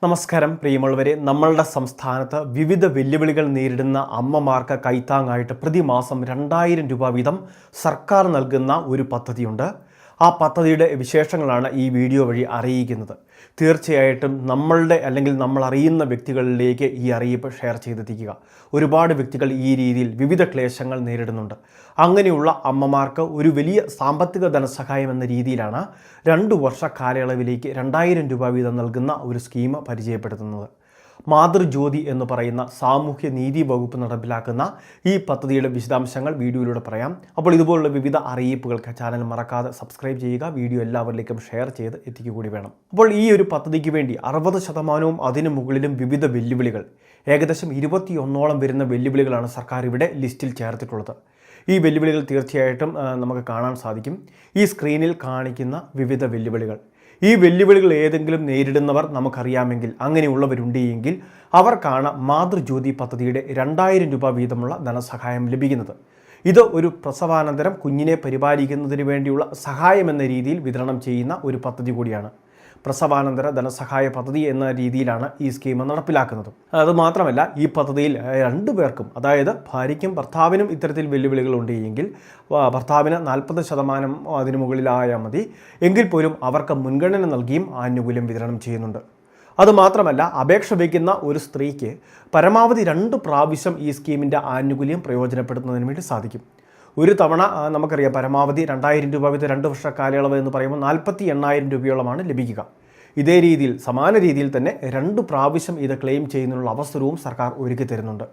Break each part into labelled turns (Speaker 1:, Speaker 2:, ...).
Speaker 1: നമസ്കാരം പ്രിയമുള്ളവരെ, നമ്മളുടെ സംസ്ഥാനത്ത് വിവിധ വെല്ലുവിളികൾ നേരിടുന്ന അമ്മമാർക്ക് കൈത്താങ്ങായിട്ട് പ്രതിമാസം 2000 രൂപ വീതം സർക്കാർ നൽകുന്ന ഒരു പദ്ധതിയുണ്ട്. ആ പദ്ധതിയുടെ വിശേഷങ്ങളാണ് ഈ വീഡിയോ വഴി അറിയിക്കുന്നത്. തീർച്ചയായിട്ടും നമ്മൾ അറിയുന്ന വ്യക്തികളിലേക്ക് ഈ അറിയിപ്പ് ഷെയർ ചെയ്തെത്തിക്കുക. ഒരുപാട് വ്യക്തികൾ ഈ രീതിയിൽ വിവിധ ക്ലേശങ്ങൾ നേരിടുന്നുണ്ട്. അങ്ങനെയുള്ള അമ്മമാർക്ക് ഒരു വലിയ സാമ്പത്തിക ധനസഹായം എന്ന രീതിയിലാണ് 2 വർഷ കാലയളവിലേക്ക് 2000 രൂപ വീതം നൽകുന്ന ഒരു സ്കീം പരിചയപ്പെടുത്തുന്നത്. മാതൃജ്യോതി എന്ന് പറയുന്ന സാമൂഹ്യ നീതി വകുപ്പ് നടപ്പിലാക്കുന്ന ഈ പദ്ധതിയുടെ വിശദാംശങ്ങൾ വീഡിയോയിലൂടെ പറയാം. അപ്പോൾ ഇതുപോലുള്ള വിവിധ അറിയിപ്പുകൾക്ക് ചാനൽ മറക്കാതെ സബ്സ്ക്രൈബ് ചെയ്യുക. വീഡിയോ എല്ലാവരിലേക്കും ഷെയർ ചെയ്ത് എത്തിക്കുക കൂടി വേണം. അപ്പോൾ ഈ ഒരു പദ്ധതിക്ക് വേണ്ടി 60% അതിനു മുകളിലും വിവിധ വെല്ലുവിളികൾ, ഏകദേശം 21ഓളം വരുന്ന വെല്ലുവിളികളാണ് സർക്കാർ ഇവിടെ ലിസ്റ്റിൽ ചേർത്തിട്ടുള്ളത്. ഈ വെല്ലുവിളികൾ തീർച്ചയായിട്ടും നമുക്ക് കാണാൻ സാധിക്കും. ഈ സ്ക്രീനിൽ കാണിക്കുന്ന വിവിധ വെല്ലുവിളികൾ, ഈ വെല്ലുവിളികൾ ഏതെങ്കിലും നേരിടുന്നവർ നമുക്കറിയാമെങ്കിൽ, അങ്ങനെയുള്ളവരുണ്ടെങ്കിൽ അവർക്കാണ് മാതൃജ്യോതി പദ്ധതിയുടെ 2000 രൂപ വീതമുള്ള ധനസഹായം ലഭിക്കുന്നത്. ഇത് ഒരു പ്രസവാനന്തരം കുഞ്ഞിനെ പരിപാലിക്കുന്നതിന് വേണ്ടിയുള്ള സഹായം എന്ന രീതിയിൽ വിതരണം ചെയ്യുന്ന ഒരു പദ്ധതി കൂടിയാണ്. പ്രസവാനന്തര ധനസഹായ പദ്ധതി എന്ന രീതിയിലാണ് ഈ സ്കീം നടപ്പിലാക്കുന്നത്. അതുമാത്രമല്ല, ഈ പദ്ധതിയിൽ 2 പേർക്കും, അതായത് ഭാര്യയ്ക്കും ഭർത്താവിനും ഇത്തരത്തിൽ വെല്ലുവിളികൾ ഉണ്ടെങ്കിൽ ഭർത്താവിന് 40% അതിന് മുകളിലായാൽ മതി, എങ്കിൽ പോലും അവർക്ക് മുൻഗണന നൽകിയും ആനുകൂല്യം വിതരണം ചെയ്യുന്നുണ്ട്. അതുമാത്രമല്ല, അപേക്ഷ വയ്ക്കുന്ന ഒരു സ്ത്രീക്ക് പരമാവധി 2 പ്രാവശ്യം ഈ സ്കീമിൻ്റെ ആനുകൂല്യം പ്രയോജനപ്പെടുത്തുന്നതിന് വേണ്ടി സാധിക്കും. ഒരു തവണ നമുക്കറിയാം പരമാവധി 2000 രൂപ വീതം 2 വർഷ കാലയളവ് എന്ന് പറയുമ്പോൾ 48,000 രൂപയോളമാണ് ലഭിക്കുക. ഇതേ രീതിയിൽ, സമാന രീതിയിൽ തന്നെ 2 പ്രാവശ്യം ഇത് ക്ലെയിം ചെയ്യുന്നതിനുള്ള അവസരവും സർക്കാർ ഒരുക്കി തരുന്നുണ്ട്.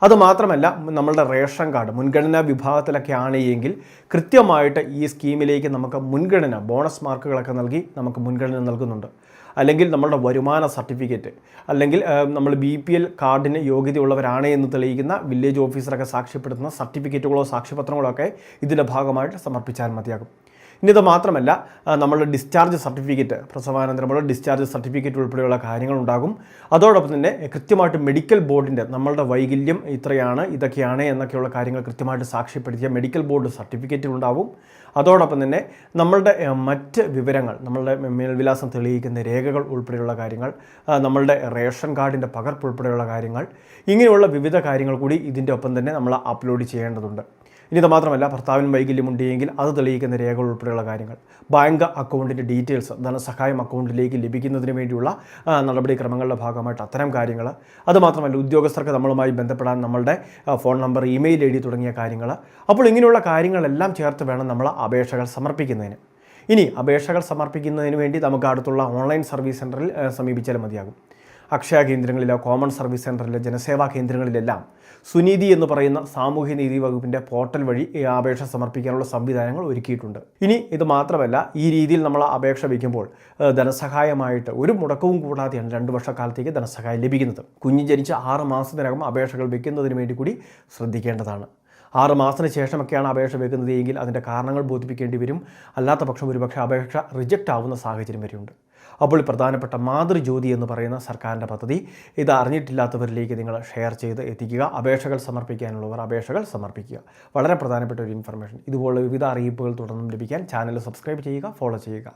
Speaker 1: അതുമാത്രമല്ല, നമ്മളുടെ റേഷൻ കാർഡ് മുൻഗണനാ വിഭാഗത്തിലൊക്കെ ആണെങ്കിൽ കൃത്യമായിട്ട് ഈ സ്കീമിലേക്ക് നമുക്ക് മുൻഗണന, ബോണസ് മാർക്കുകളൊക്കെ നൽകി നമുക്ക് മുൻഗണന നൽകുന്നുണ്ട്. അല്ലെങ്കിൽ നമ്മളുടെ വരുമാന സർട്ടിഫിക്കറ്റ്, അല്ലെങ്കിൽ നമ്മൾ BPL കാർഡിന് യോഗ്യതയുള്ളവരാണ് എന്ന് തെളിയിക്കുന്ന വില്ലേജ് ഓഫീസറൊക്കെ സാക്ഷ്യപ്പെടുത്തുന്ന സർട്ടിഫിക്കറ്റുകളോ സാക്ഷ്യപത്രങ്ങളോ ഒക്കെ ഇതിൻ്റെ ഭാഗമായിട്ട് സമർപ്പിച്ചാൽ മതിയാകും. ഇനി ഇത് മാത്രമല്ല, നമ്മളുടെ ഡിസ്ചാർജ് സർട്ടിഫിക്കറ്റ്, പ്രസവാനന്തരമുള്ള ഡിസ്ചാർജ് സർട്ടിഫിക്കറ്റ് ഉൾപ്പെടെയുള്ള കാര്യങ്ങളുണ്ടാകും. അതോടൊപ്പം തന്നെ കൃത്യമായിട്ട് മെഡിക്കൽ ബോർഡിൻ്റെ നമ്മളുടെ വൈകല്യം ഇത്രയാണ്, ഇതൊക്കെയാണ് എന്നൊക്കെയുള്ള കാര്യങ്ങൾ കൃത്യമായിട്ട് സാക്ഷ്യപ്പെടുത്തിയ മെഡിക്കൽ ബോർഡ് സർട്ടിഫിക്കറ്റുകളുണ്ടാവും. അതോടൊപ്പം തന്നെ നമ്മളുടെ മറ്റ് വിവരങ്ങൾ, നമ്മളുടെ മേൽവിലാസം തെളിയിക്കുന്ന രേഖകൾ ഉൾപ്പെടെയുള്ള കാര്യങ്ങൾ, നമ്മളുടെ റേഷൻ കാർഡിൻ്റെ പകർപ്പ് ഉൾപ്പെടെയുള്ള കാര്യങ്ങൾ, ഇങ്ങനെയുള്ള വിവിധ കാര്യങ്ങൾ കൂടി ഇതിൻ്റെ ഒപ്പം തന്നെ നമ്മൾ അപ്ലോഡ് ചെയ്യേണ്ടതുണ്ട്. ഇനി ഇത് മാത്രമല്ല, ഭർത്താവിന് വൈകല്യമുണ്ടെങ്കിൽ അത് തെളിയിക്കുന്ന രേഖകൾ ഉൾപ്പെടെയുള്ള കാര്യങ്ങൾ, ബാങ്ക് അക്കൗണ്ടിൻ്റെ ഡീറ്റെയിൽസ്, ധനസഹായം അക്കൗണ്ടിലേക്ക് ലഭിക്കുന്നതിന് വേണ്ടിയുള്ള നടപടിക്രമങ്ങളുടെ ഭാഗമായിട്ട് അത്തരം കാര്യങ്ങൾ, അതുമാത്രമല്ല ഉദ്യോഗസ്ഥർക്ക് നമ്മളുമായി ബന്ധപ്പെടാൻ നമ്മളുടെ ഫോൺ നമ്പർ, ഇമെയിൽ ID തുടങ്ങിയ കാര്യങ്ങൾ. അപ്പോൾ ഇങ്ങനെയുള്ള കാര്യങ്ങളെല്ലാം ചേർത്ത് വേണം നമ്മൾ അപേക്ഷകൾ സമർപ്പിക്കുന്നതിന്. ഇനി അപേക്ഷകൾ സമർപ്പിക്കുന്നതിന് വേണ്ടി നമുക്ക് അടുത്തുള്ള ഓൺലൈൻ സർവീസ് സെൻറ്ററിൽ സമീപിച്ചാൽ മതിയാകും. അക്ഷയ കേന്ദ്രങ്ങളിലോ കോമൺ സർവീസ് സെൻറ്ററിലെ ജനസേവാ കേന്ദ്രങ്ങളിലെല്ലാം സുനീതി എന്ന് പറയുന്ന സാമൂഹ്യനീതി വകുപ്പിൻ്റെ പോർട്ടൽ വഴി അപേക്ഷ സമർപ്പിക്കാനുള്ള സംവിധാനങ്ങൾ ഒരുക്കിയിട്ടുണ്ട്. ഇനി ഇത് മാത്രമല്ല, ഈ രീതിയിൽ നമ്മൾ അപേക്ഷ വയ്ക്കുമ്പോൾ ധനസഹായമായിട്ട് ഒരു മുടക്കവും കൂടാതെയാണ് 2 വർഷക്കാലത്തേക്ക് ധനസഹായം ലഭിക്കുന്നത്. കുഞ്ഞ് ജനിച്ച 6 മാസത്തിനകം അപേക്ഷകൾ വയ്ക്കുന്നതിന് വേണ്ടി കൂടി ശ്രദ്ധിക്കേണ്ടതാണ്. 6 മാസത്തിന് ശേഷമൊക്കെയാണ് അപേക്ഷ വയ്ക്കുന്നത് എങ്കിൽ അതിൻ്റെ കാരണങ്ങൾ ബോധിപ്പിക്കേണ്ടി വരും. അല്ലാത്ത പക്ഷം ഒരുപക്ഷെ അപേക്ഷ റിജക്റ്റ് ആവുന്ന സാഹചര്യം വരെയുണ്ട്. അപ്പോൾ പ്രധാനപ്പെട്ട മാതൃജ്യോതി എന്ന് പറയുന്ന സർക്കാരിൻ്റെ പദ്ധതി ഇത് അറിഞ്ഞിട്ടില്ലാത്തവരിലേക്ക് നിങ്ങൾ ഷെയർ ചെയ്ത് എത്തിക്കുക. അപേക്ഷകൾ സമർപ്പിക്കാനുള്ളവർ അപേക്ഷകൾ സമർപ്പിക്കുക. വളരെ പ്രധാനപ്പെട്ട ഒരു ഇൻഫർമേഷൻ. ഇതുപോലുള്ള വിവിധ അറിയിപ്പുകൾ തുടർന്നും ലഭിക്കാൻ ചാനൽ സബ്സ്ക്രൈബ് ചെയ്യുക, ഫോളോ ചെയ്യുക.